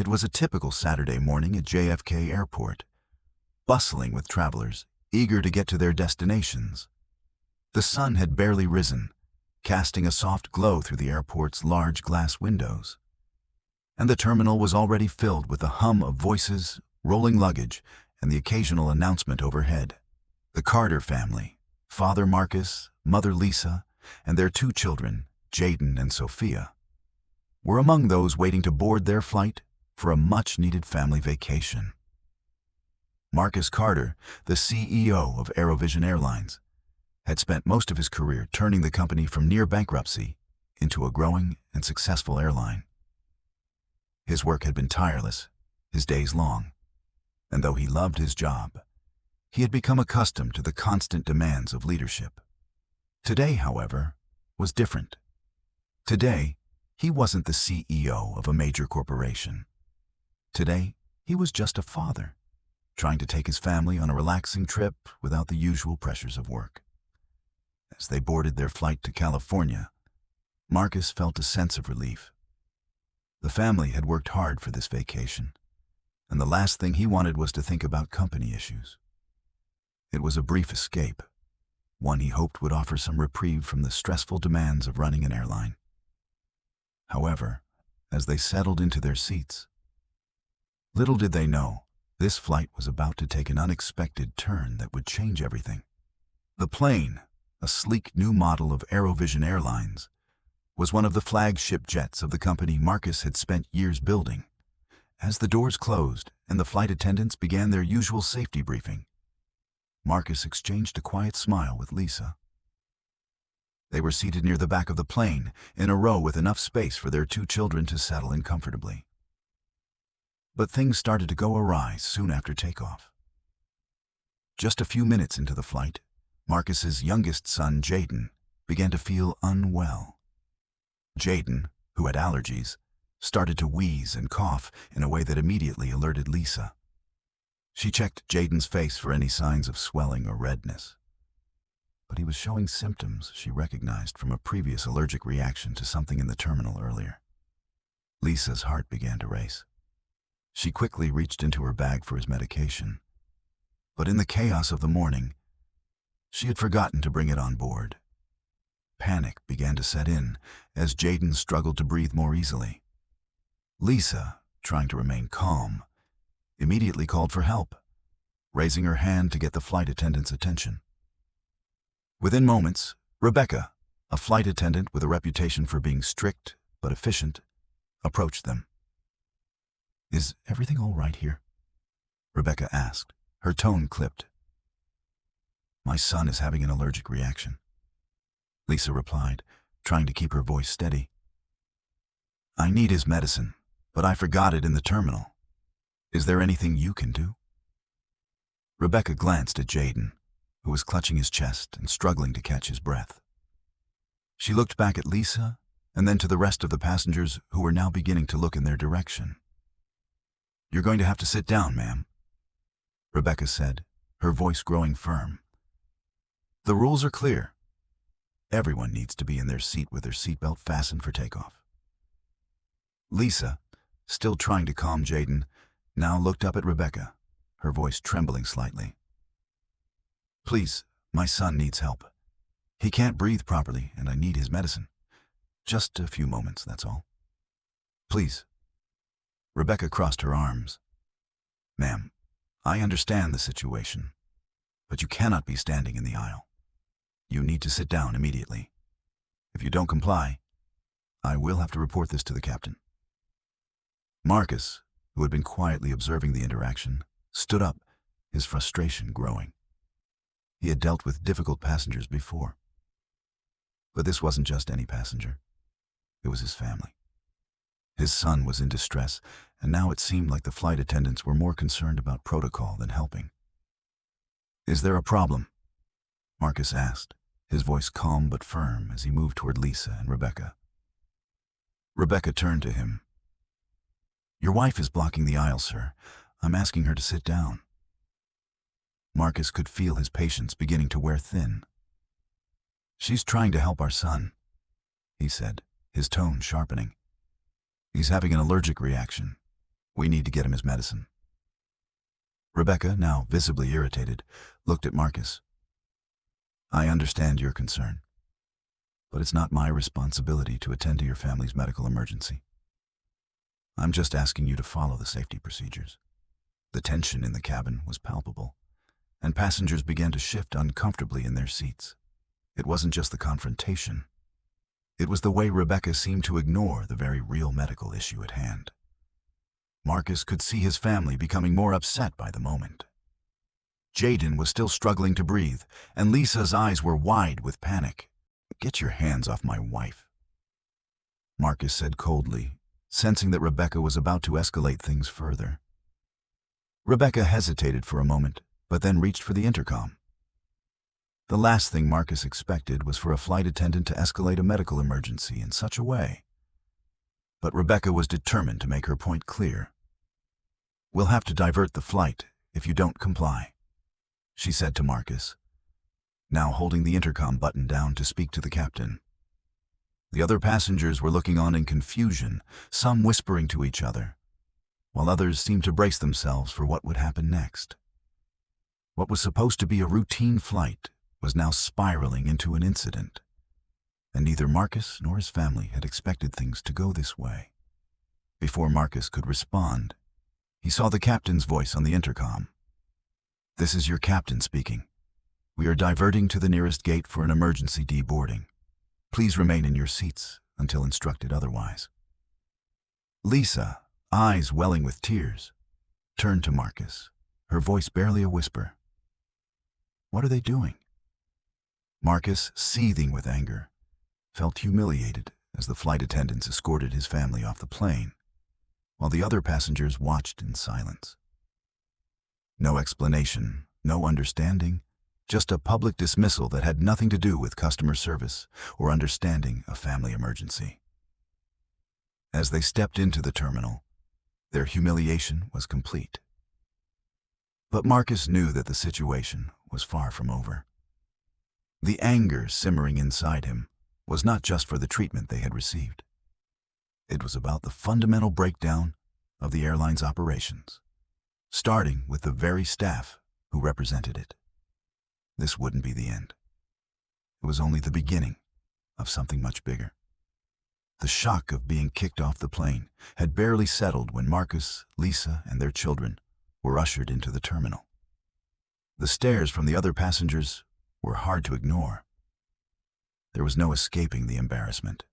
It was a typical Saturday morning at JFK Airport, bustling with travelers, eager to get to their destinations. The sun had barely risen, casting a soft glow through the airport's large glass windows. And the terminal was already filled with the hum of voices, rolling luggage, and the occasional announcement overhead. The Carter family, Father Marcus, Mother Lisa, and their two children, Jaden and Sophia, were among those waiting to board their flight for a much-needed family vacation. Marcus Carter, the CEO of Aerovision Airlines, had spent most of his career turning the company from near bankruptcy into a growing and successful airline. His work had been tireless, his days long, and though he loved his job, he had become accustomed to the constant demands of leadership. Today, however, was different. Today, he wasn't the CEO of a major corporation. Today, he was just a father, trying to take his family on a relaxing trip without the usual pressures of work. As they boarded their flight to California, Marcus felt a sense of relief. The family had worked hard for this vacation, and the last thing he wanted was to think about company issues. It was a brief escape, one he hoped would offer some reprieve from the stressful demands of running an airline. However, as they settled into their seats, little did they know, this flight was about to take an unexpected turn that would change everything. The plane, a sleek new model of Aerovision Airlines, was one of the flagship jets of the company Marcus had spent years building. As the doors closed and the flight attendants began their usual safety briefing, Marcus exchanged a quiet smile with Lisa. They were seated near the back of the plane, in a row with enough space for their two children to settle in comfortably. But things started to go awry soon after takeoff. Just a few minutes into the flight, Marcus's youngest son, Jaden, began to feel unwell. Jaden, who had allergies, started to wheeze and cough in a way that immediately alerted Lisa. She checked Jaden's face for any signs of swelling or redness, but he was showing symptoms she recognized from a previous allergic reaction to something in the terminal earlier. Lisa's heart began to race. She quickly reached into her bag for his medication, but in the chaos of the morning, she had forgotten to bring it on board. Panic began to set in as Jaden struggled to breathe more easily. Lisa, trying to remain calm, immediately called for help, raising her hand to get the flight attendant's attention. Within moments, Rebecca, a flight attendant with a reputation for being strict but efficient, approached them. "Is everything all right here?" Rebecca asked, her tone clipped. "My son is having an allergic reaction," Lisa replied, trying to keep her voice steady. "I need his medicine, but I forgot it in the terminal. Is there anything you can do?" Rebecca glanced at Jaden, who was clutching his chest and struggling to catch his breath. She looked back at Lisa and then to the rest of the passengers who were now beginning to look in their direction. "You're going to have to sit down, ma'am," Rebecca said, her voice growing firm. "The rules are clear. Everyone needs to be in their seat with their seatbelt fastened for takeoff." Lisa, still trying to calm Jaden, now looked up at Rebecca, her voice trembling slightly. "Please, my son needs help. He can't breathe properly and I need his medicine. Just a few moments, that's all. Please." Rebecca crossed her arms. "Ma'am, I understand the situation, but you cannot be standing in the aisle. You need to sit down immediately. If you don't comply, I will have to report this to the captain." Marcus, who had been quietly observing the interaction, stood up, his frustration growing. He had dealt with difficult passengers before. But this wasn't just any passenger. It was his family. His son was in distress, and now it seemed like the flight attendants were more concerned about protocol than helping. "Is there a problem?" Marcus asked, his voice calm but firm as he moved toward Lisa and Rebecca. Rebecca turned to him. "Your wife is blocking the aisle, sir. I'm asking her to sit down." Marcus could feel his patience beginning to wear thin. "She's trying to help our son," he said, his tone sharpening. "He's having an allergic reaction. We need to get him his medicine. Rebecca, now visibly irritated, looked at Marcus. I understand your concern, but it's not my responsibility to attend to your family's medical emergency. I'm just asking you to follow the safety procedures. The tension in the cabin was palpable, and passengers began to shift uncomfortably in their seats. It wasn't just the confrontation. It was the way Rebecca seemed to ignore the very real medical issue at hand. Marcus could see his family becoming more upset by the moment. Jaden was still struggling to breathe, and Lisa's eyes were wide with panic. Get your hands off my wife, Marcus said coldly, sensing that Rebecca was about to escalate things further. Rebecca hesitated for a moment, but then reached for the intercom. The last thing Marcus expected was for a flight attendant to escalate a medical emergency in such a way. But Rebecca was determined to make her point clear. We'll have to divert the flight if you don't comply, she said to Marcus, now holding the intercom button down to speak to the captain. The other passengers were looking on in confusion, some whispering to each other, while others seemed to brace themselves for what would happen next. What was supposed to be a routine flight was now spiraling into an incident, and neither Marcus nor his family had expected things to go this way. Before Marcus could respond, he saw the captain's voice on the intercom. This is your captain speaking. We are diverting to the nearest gate for an emergency deboarding. Please remain in your seats until instructed otherwise. Lisa, eyes welling with tears, turned to Marcus, her voice barely a whisper. What are they doing? Marcus, seething with anger, felt humiliated as the flight attendants escorted his family off the plane, while the other passengers watched in silence. No explanation, no understanding, just a public dismissal that had nothing to do with customer service or understanding a family emergency. As they stepped into the terminal, their humiliation was complete. But Marcus knew that the situation was far from over. The anger simmering inside him was not just for the treatment they had received. It was about the fundamental breakdown of the airline's operations, starting with the very staff who represented it. This wouldn't be the end. It was only the beginning of something much bigger. The shock of being kicked off the plane had barely settled when Marcus, Lisa, and their children were ushered into the terminal. The stares from the other passengers were hard to ignore. There was no escaping the embarrassment.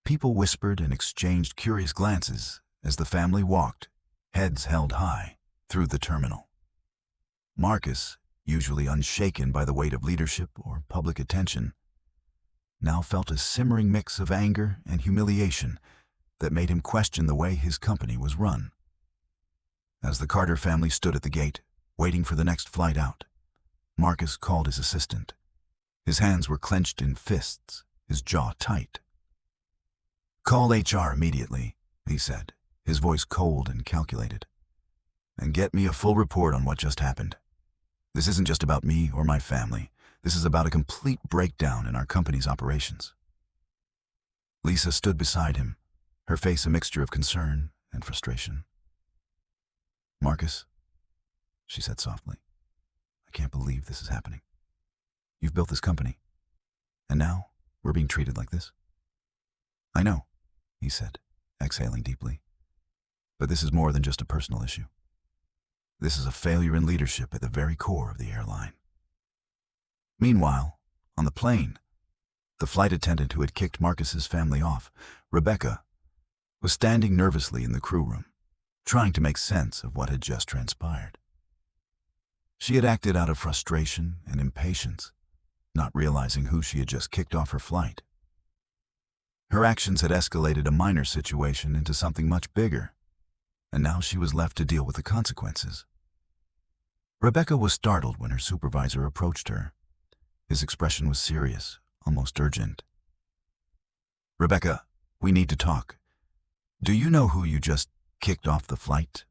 People whispered and exchanged curious glances as the family walked, heads held high, through the terminal. Marcus, usually unshaken by the weight of leadership or public attention, now felt a simmering mix of anger and humiliation that made him question the way his company was run. As the Carter family stood at the gate, waiting for the next flight out, Marcus called his assistant. His hands were clenched in fists, his jaw tight. Call HR immediately, he said, his voice cold and calculated. And get me a full report on what just happened. This isn't just about me or my family. This is about a complete breakdown in our company's operations. Lisa stood beside him, her face a mixture of concern and frustration. Marcus, she said softly, I can't believe this is happening. You've built this company, and now we're being treated like this. I know, he said, exhaling deeply, but this is more than just a personal issue. This is a failure in leadership at the very core of the airline. Meanwhile, on the plane, the flight attendant who had kicked Marcus's family off, Rebecca, was standing nervously in the crew room, trying to make sense of what had just transpired. She had acted out of frustration and impatience, not realizing who she had just kicked off her flight. Her actions had escalated a minor situation into something much bigger, and now she was left to deal with the consequences. Rebecca was startled when her supervisor approached her. His expression was serious, almost urgent. Rebecca, we need to talk. Do you know who you just kicked off the flight?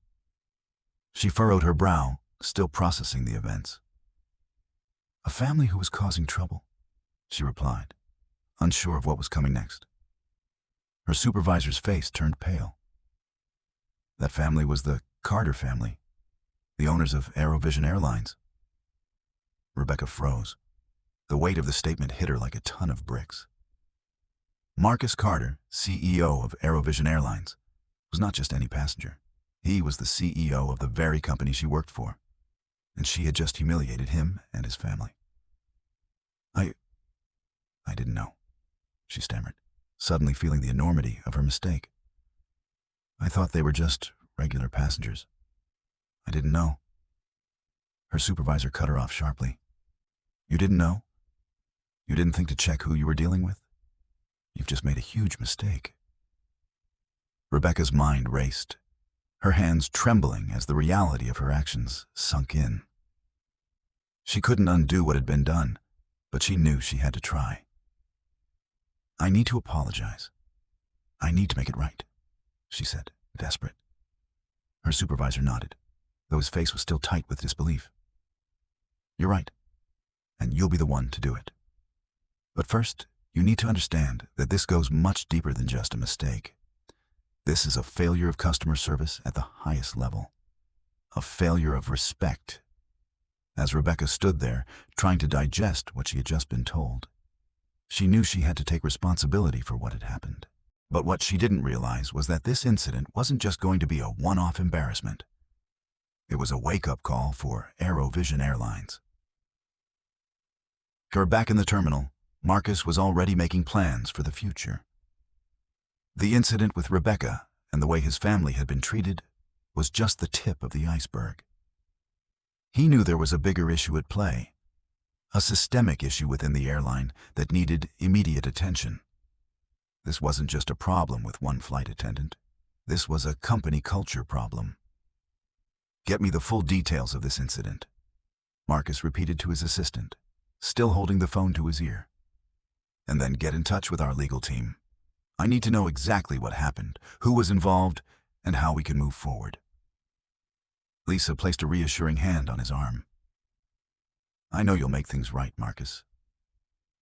She furrowed her brow, still processing the events. A family who was causing trouble, she replied, unsure of what was coming next. Her supervisor's face turned pale. That family was the Carter family, the owners of Aerovision Airlines. Rebecca froze. The weight of the statement hit her like a ton of bricks. Marcus Carter, CEO of Aerovision Airlines, was not just any passenger. He was the CEO of the very company she worked for, and she had just humiliated him and his family. I didn't know, she stammered, suddenly feeling the enormity of her mistake. I thought they were just regular passengers. I didn't know. Her supervisor cut her off sharply. You didn't know? You didn't think to check who you were dealing with? You've just made a huge mistake. Rebecca's mind raced, her hands trembling as the reality of her actions sunk in. She couldn't undo what had been done, but she knew she had to try. I need to apologize. I need to make it right, she said, desperate. Her supervisor nodded, though his face was still tight with disbelief. You're right, and you'll be the one to do it. But first, you need to understand that this goes much deeper than just a mistake. This is a failure of customer service at the highest level. A failure of respect. As Rebecca stood there, trying to digest what she had just been told, she knew she had to take responsibility for what had happened. But what she didn't realize was that this incident wasn't just going to be a one-off embarrassment. It was a wake-up call for Aerovision Airlines. Back in the terminal, Marcus was already making plans for the future. The incident with Rebecca and the way his family had been treated was just the tip of the iceberg. He knew there was a bigger issue at play, a systemic issue within the airline that needed immediate attention. This wasn't just a problem with one flight attendant. This was a company culture problem. Get me the full details of this incident, Marcus repeated to his assistant, still holding the phone to his ear. And then get in touch with our legal team. I need to know exactly what happened, who was involved, and how we can move forward. Lisa placed a reassuring hand on his arm. I know you'll make things right, Marcus,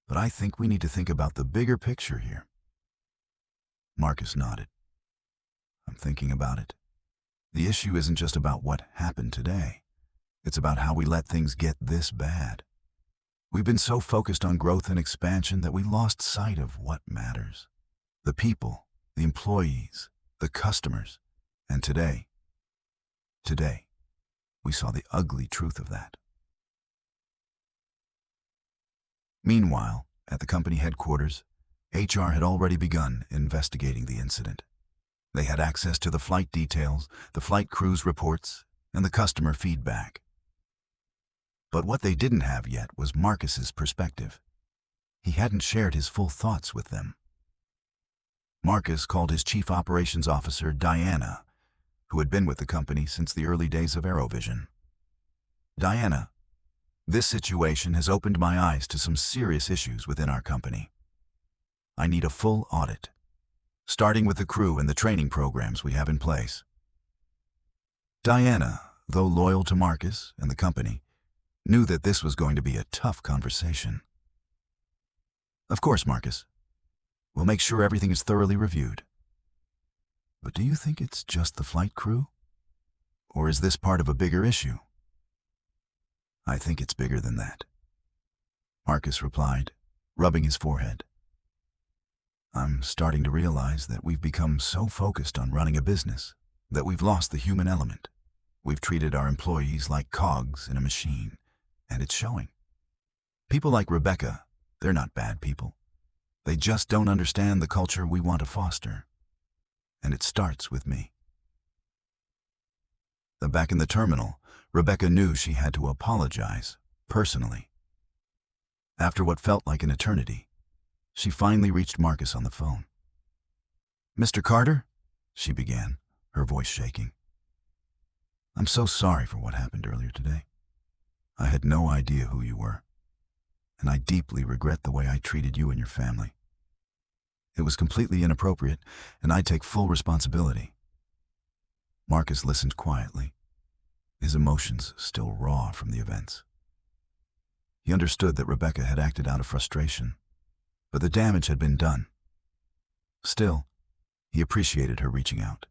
but I think we need to think about the bigger picture here. Marcus nodded. I'm thinking about it. The issue isn't just about what happened today. It's about how we let things get this bad. We've been so focused on growth and expansion that we lost sight of what matters. The people, the employees, the customers, and today, we saw the ugly truth of that. Meanwhile, at the company headquarters, HR had already begun investigating the incident. They had access to the flight details, the flight crew's reports, and the customer feedback. But what they didn't have yet was Marcus's perspective. He hadn't shared his full thoughts with them. Marcus called his chief operations officer, Diana, who had been with the company since the early days of Aerovision. Diana, this situation has opened my eyes to some serious issues within our company. I need a full audit, starting with the crew and the training programs we have in place. Diana, though loyal to Marcus and the company, knew that this was going to be a tough conversation. Of course, Marcus. We'll make sure everything is thoroughly reviewed. But do you think it's just the flight crew? Or is this part of a bigger issue? I think it's bigger than that, Marcus replied, rubbing his forehead. I'm starting to realize that we've become so focused on running a business that we've lost the human element. We've treated our employees like cogs in a machine, and it's showing. People like Rebecca, they're not bad people. They just don't understand the culture we want to foster. And it starts with me. Back in the terminal, Rebecca knew she had to apologize, personally. After what felt like an eternity, she finally reached Marcus on the phone. Mr. Carter, she began, her voice shaking. I'm so sorry for what happened earlier today. I had no idea who you were, and I deeply regret the way I treated you and your family. It was completely inappropriate, and I take full responsibility. Marcus listened quietly, his emotions still raw from the events. He understood that Rebecca had acted out of frustration, but the damage had been done. Still, he appreciated her reaching out.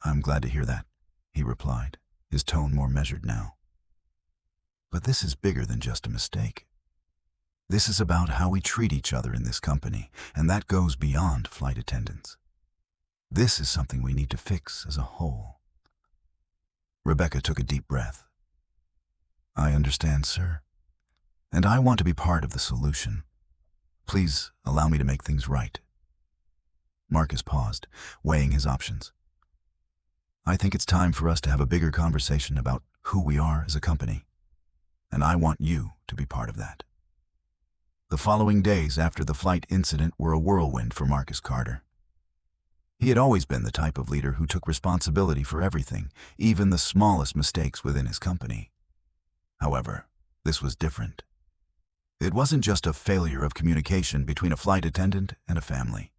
I'm glad to hear that, he replied, his tone more measured now. But this is bigger than just a mistake. This is about how we treat each other in this company, and that goes beyond flight attendants. This is something we need to fix as a whole. Rebecca took a deep breath. I understand, sir, and I want to be part of the solution. Please allow me to make things right. Marcus paused, weighing his options. I think it's time for us to have a bigger conversation about who we are as a company, and I want you to be part of that. The following days after the flight incident were a whirlwind for Marcus Carter. He had always been the type of leader who took responsibility for everything, even the smallest mistakes within his company. However, this was different. It wasn't just a failure of communication between a flight attendant and a family.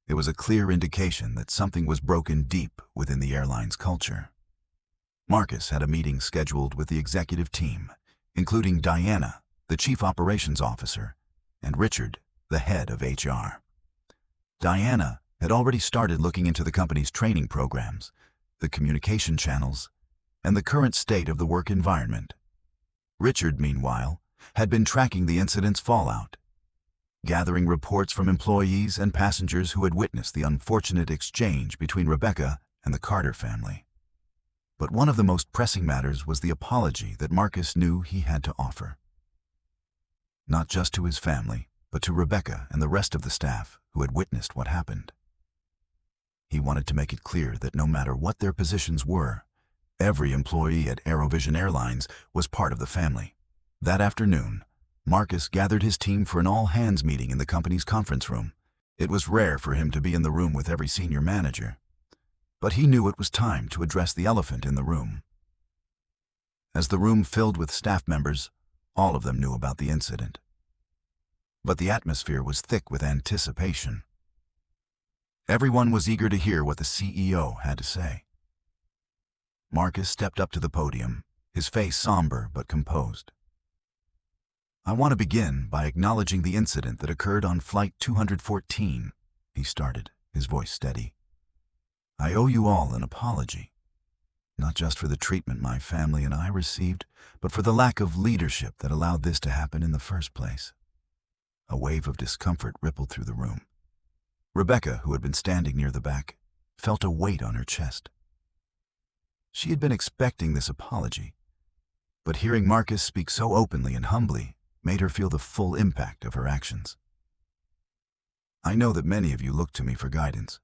It was a clear indication that something was broken deep within the airline's culture. Marcus had a meeting scheduled with the executive team, including Diana, the chief operations officer, and Richard, the head of HR. Diana had already started looking into the company's training programs, the communication channels, and the current state of the work environment. Richard, meanwhile, had been tracking the incident's fallout, gathering reports from employees and passengers who had witnessed the unfortunate exchange between Rebecca and the Carter family. But one of the most pressing matters was the apology that Marcus knew he had to offer. Not just to his family, but to Rebecca and the rest of the staff who had witnessed what happened. He wanted to make it clear that no matter what their positions were, every employee at Aerovision Airlines was part of the family. That afternoon, Marcus gathered his team for an all-hands meeting in the company's conference room. It was rare for him to be in the room with every senior manager, but he knew it was time to address the elephant in the room. As the room filled with staff members, all of them knew about the incident. But the atmosphere was thick with anticipation. Everyone was eager to hear what the CEO had to say. Marcus stepped up to the podium, his face somber but composed. I want to begin by acknowledging the incident that occurred on Flight 214, he started, his voice steady. I owe you all an apology, not just for the treatment my family and I received, but for the lack of leadership that allowed this to happen in the first place. A wave of discomfort rippled through the room. Rebecca, who had been standing near the back, felt a weight on her chest. She had been expecting this apology, but hearing Marcus speak so openly and humbly made her feel the full impact of her actions. I know that many of you look to me for guidance,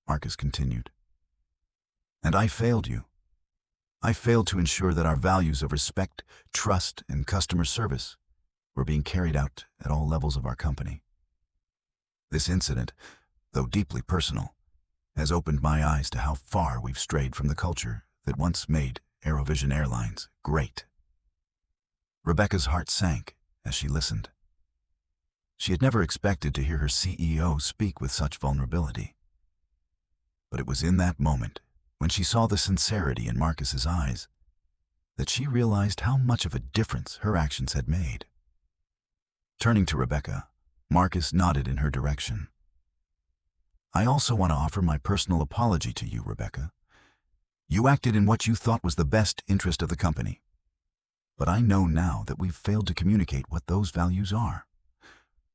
Marcus continued. And I failed you. I failed to ensure that our values of respect, trust, and customer service were being carried out at all levels of our company. This incident, though deeply personal, has opened my eyes to how far we've strayed from the culture that once made Aerovision Airlines great. Rebecca's heart sank as she listened. She had never expected to hear her CEO speak with such vulnerability. But it was in that moment, when she saw the sincerity in Marcus's eyes, that she realized how much of a difference her actions had made. Turning to Rebecca, Marcus nodded in her direction. I also want to offer my personal apology to you, Rebecca. You acted in what you thought was the best interest of the company. But I know now that we've failed to communicate what those values are.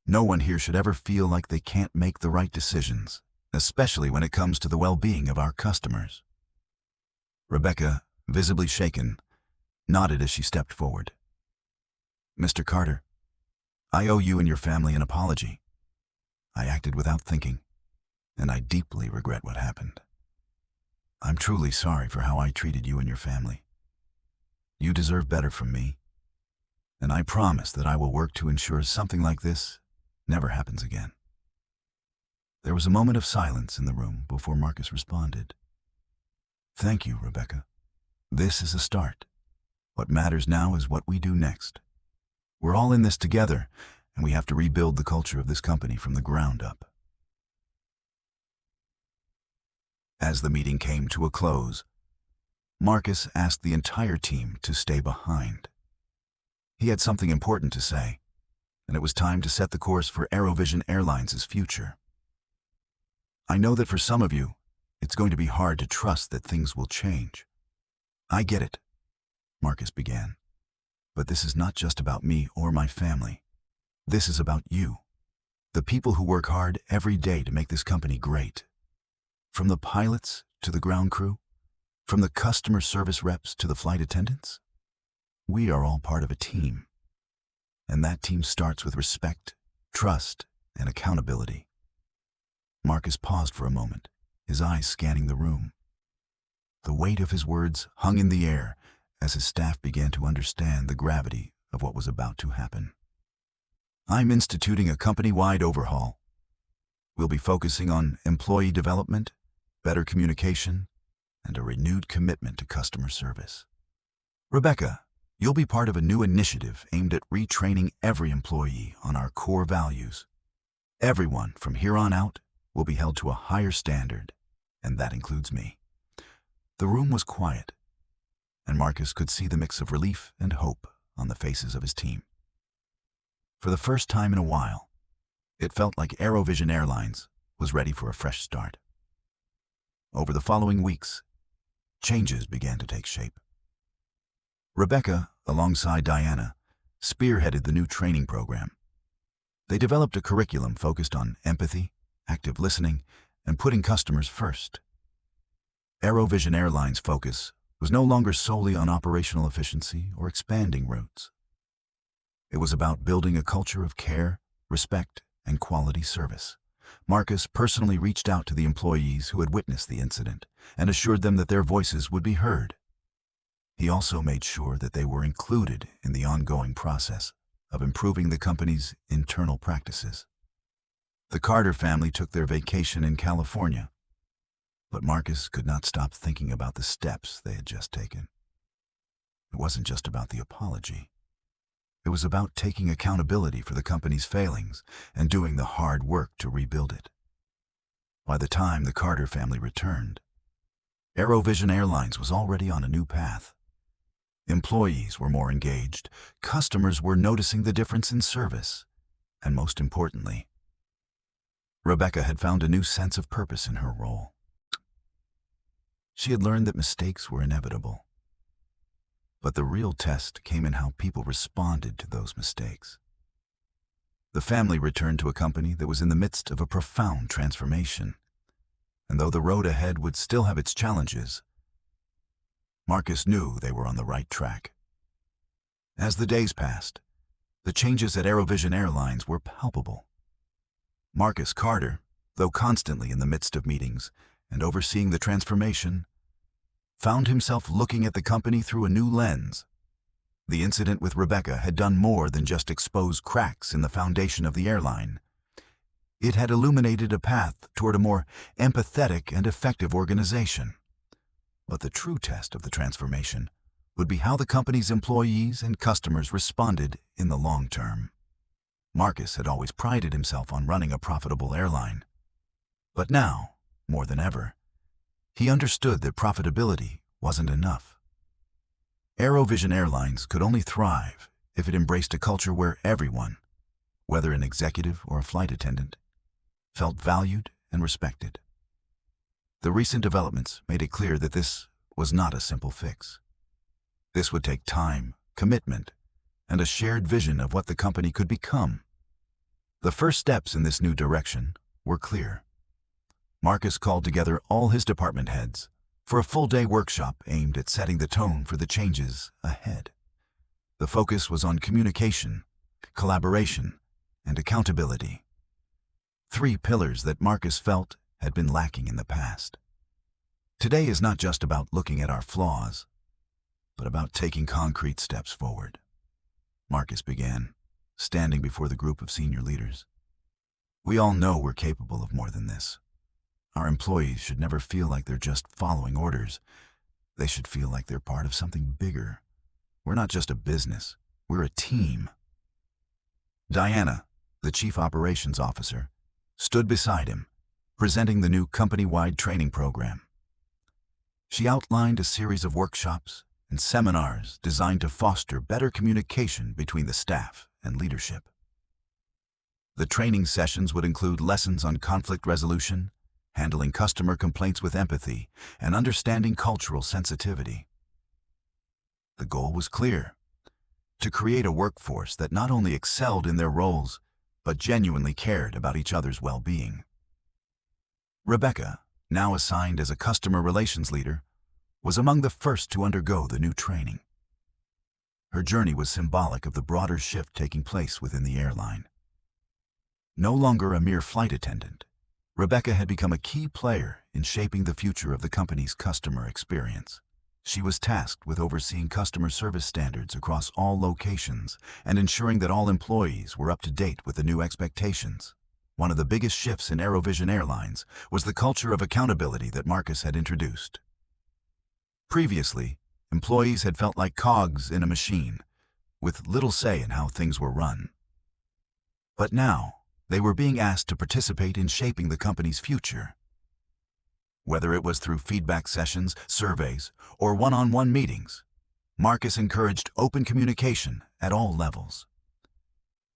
No one here should ever feel like they can't make the right decisions, especially when it comes to the well-being of our customers. Rebecca, visibly shaken, nodded as she stepped forward. Mr. Carter, I owe you and your family an apology. I acted without thinking, and I deeply regret what happened. I'm truly sorry for how I treated you and your family. You deserve better from me, and I promise that I will work to ensure something like this never happens again. There was a moment of silence in the room before Marcus responded. Thank you, Rebecca. This is a start. What matters now is what we do next. We're all in this together, and we have to rebuild the culture of this company from the ground up. As the meeting came to a close, Marcus asked the entire team to stay behind. He had something important to say, and it was time to set the course for Aerovision Airlines' future. I know that for some of you, It's going to be hard to trust that things will change. I get it, Marcus began. But this is not just about me or my family. This is about you, the people who work hard every day to make this company great. From the pilots to the ground crew, from the customer service reps to the flight attendants, we are all part of a team. And that team starts with respect, trust, and accountability. Marcus paused for a moment, his eyes scanning the room. The weight of his words hung in the air as his staff began to understand the gravity of what was about to happen. I'm instituting a company-wide overhaul. We'll be focusing on employee development, better communication, and a renewed commitment to customer service. Rebecca, you'll be part of a new initiative aimed at retraining every employee on our core values. Everyone from here on out will be held to a higher standard, and that includes me. The room was quiet, and Marcus could see the mix of relief and hope on the faces of his team. For the first time in a while, it felt like Aerovision Airlines was ready for a fresh start. Over the following weeks, changes began to take shape. Rebecca, alongside Diana, spearheaded the new training program. They developed a curriculum focused on empathy, active listening, and putting customers first. Aerovision Airlines' focus was no longer solely on operational efficiency or expanding routes. It was about building a culture of care, respect, and quality service. Marcus personally reached out to the employees who had witnessed the incident and assured them that their voices would be heard. He also made sure that they were included in the ongoing process of improving the company's internal practices. The Carter family took their vacation in California, but Marcus could not stop thinking about the steps they had just taken. It wasn't just about the apology. It was about taking accountability for the company's failings and doing the hard work to rebuild it. By the time the Carter family returned, Aerovision Airlines was already on a new path. Employees were more engaged, customers were noticing the difference in service, and most importantly, Rebecca had found a new sense of purpose in her role. She had learned that mistakes were inevitable. But the real test came in how people responded to those mistakes. The family returned to a company that was in the midst of a profound transformation. And though the road ahead would still have its challenges, Marcus knew they were on the right track. As the days passed, the changes at Aerovision Airlines were palpable. Marcus Carter, though constantly in the midst of meetings and overseeing the transformation, found himself looking at the company through a new lens. The incident with Rebecca had done more than just expose cracks in the foundation of the airline. It had illuminated a path toward a more empathetic and effective organization. But the true test of the transformation would be how the company's employees and customers responded in the long term. Marcus had always prided himself on running a profitable airline. But now, more than ever, he understood that profitability wasn't enough. Aerovision Airlines could only thrive if it embraced a culture where everyone, whether an executive or a flight attendant, felt valued and respected. The recent developments made it clear that this was not a simple fix. This would take time, commitment, and a shared vision of what the company could become. The first steps in this new direction were clear. Marcus called together all his department heads for a full-day workshop aimed at setting the tone for the changes ahead. The focus was on communication, collaboration, and accountability. 3 pillars that Marcus felt had been lacking in the past. Today is not just about looking at our flaws, but about taking concrete steps forward. Marcus began, standing before the group of senior leaders. We all know we're capable of more than this. Our employees should never feel like they're just following orders. They should feel like they're part of something bigger. We're not just a business, we're a team. Diana, the chief operations officer, stood beside him, presenting the new company-wide training program. She outlined a series of workshops and seminars designed to foster better communication between the staff and leadership. The training sessions would include lessons on conflict resolution, handling customer complaints with empathy and understanding cultural sensitivity. The goal was clear: to create a workforce that not only excelled in their roles, but genuinely cared about each other's well-being. Rebecca, now assigned as a customer relations leader, was among the first to undergo the new training. Her journey was symbolic of the broader shift taking place within the airline. No longer a mere flight attendant, Rebecca had become a key player in shaping the future of the company's customer experience. She was tasked with overseeing customer service standards across all locations and ensuring that all employees were up to date with the new expectations. One of the biggest shifts in Aerovision Airlines was the culture of accountability that Marcus had introduced. Previously, employees had felt like cogs in a machine, with little say in how things were run. But now, they were being asked to participate in shaping the company's future. Whether it was through feedback sessions, surveys, or one-on-one meetings, Marcus encouraged open communication at all levels.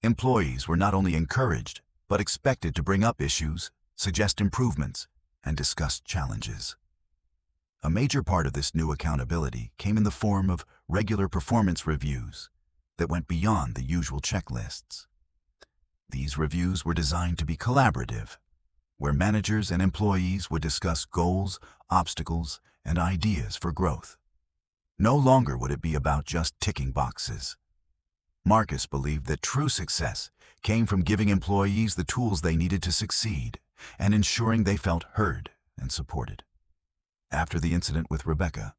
Employees were not only encouraged, but expected to bring up issues, suggest improvements, and discuss challenges. A major part of this new accountability came in the form of regular performance reviews that went beyond the usual checklists. These reviews were designed to be collaborative, where managers and employees would discuss goals, obstacles, and ideas for growth. No longer would it be about just ticking boxes. Marcus believed that true success came from giving employees the tools they needed to succeed and ensuring they felt heard and supported. After the incident with Rebecca,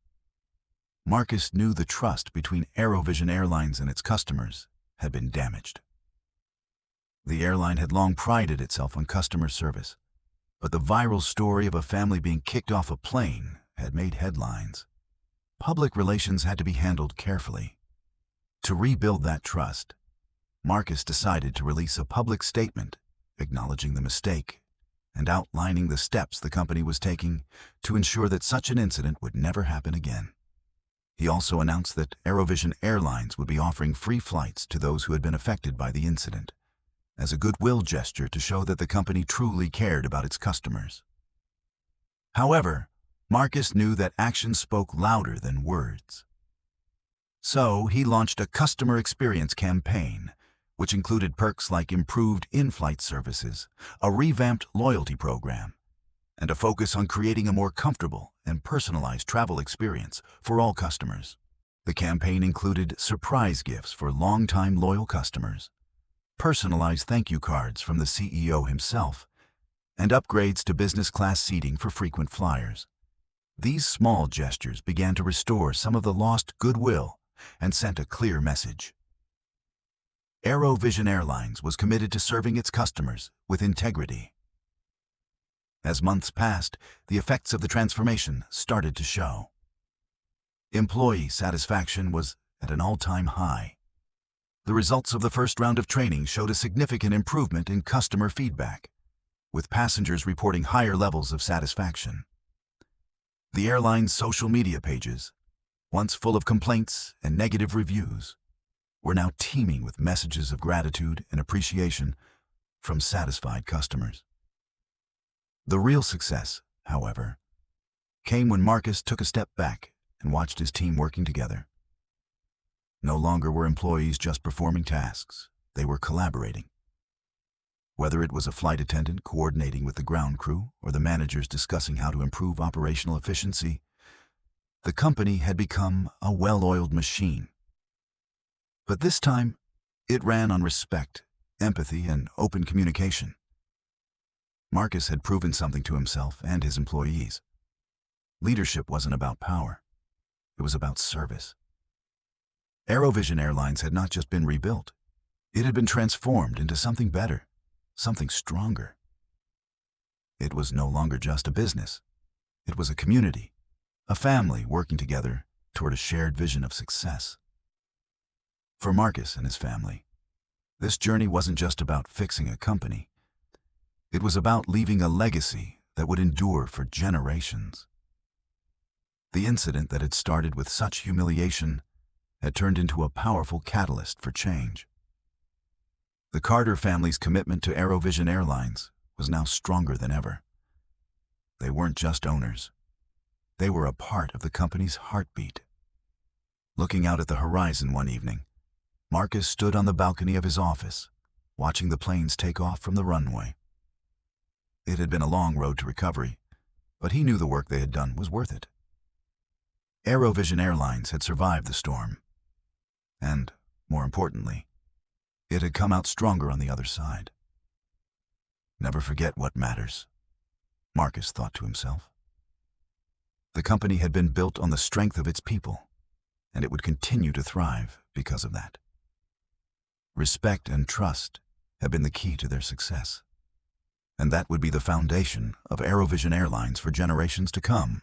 Marcus knew the trust between Aerovision Airlines and its customers had been damaged. The airline had long prided itself on customer service, but the viral story of a family being kicked off a plane had made headlines. Public relations had to be handled carefully. To rebuild that trust, Marcus decided to release a public statement acknowledging the mistake and outlining the steps the company was taking to ensure that such an incident would never happen again. He also announced that Aerovision Airlines would be offering free flights to those who had been affected by the incident, as a goodwill gesture to show that the company truly cared about its customers. However, Marcus knew that actions spoke louder than words. So he launched a customer experience campaign, which included perks like improved in-flight services, a revamped loyalty program, and a focus on creating a more comfortable and personalized travel experience for all customers. The campaign included surprise gifts for longtime loyal customers, personalized thank you cards from the CEO himself, and upgrades to business class seating for frequent flyers. These small gestures began to restore some of the lost goodwill and sent a clear message. Aerovision Airlines was committed to serving its customers with integrity. As months passed, the effects of the transformation started to show. Employee satisfaction was at an all-time high. The results of the first round of training showed a significant improvement in customer feedback, with passengers reporting higher levels of satisfaction. The airline's social media pages, once full of complaints and negative reviews, were now teeming with messages of gratitude and appreciation from satisfied customers. The real success, however, came when Marcus took a step back and watched his team working together. No longer were employees just performing tasks, they were collaborating. Whether it was a flight attendant coordinating with the ground crew or the managers discussing how to improve operational efficiency, the company had become a well-oiled machine. But this time, it ran on respect, empathy, and open communication. Marcus had proven something to himself and his employees. Leadership wasn't about power. It was about service. Aerovision Airlines had not just been rebuilt. It had been transformed into something better, something stronger. It was no longer just a business. It was a community, a family working together toward a shared vision of success. For Marcus and his family, this journey wasn't just about fixing a company. It was about leaving a legacy that would endure for generations. The incident that had started with such humiliation had turned into a powerful catalyst for change. The Carter family's commitment to Aerovision Airlines was now stronger than ever. They weren't just owners. They were a part of the company's heartbeat. Looking out at the horizon one evening, Marcus stood on the balcony of his office, watching the planes take off from the runway. It had been a long road to recovery, but he knew the work they had done was worth it. Aerovision Airlines had survived the storm, and, more importantly, it had come out stronger on the other side. Never forget what matters, Marcus thought to himself. The company had been built on the strength of its people, and it would continue to thrive because of that. Respect and trust had been the key to their success, and that would be the foundation of Aerovision Airlines for generations to come.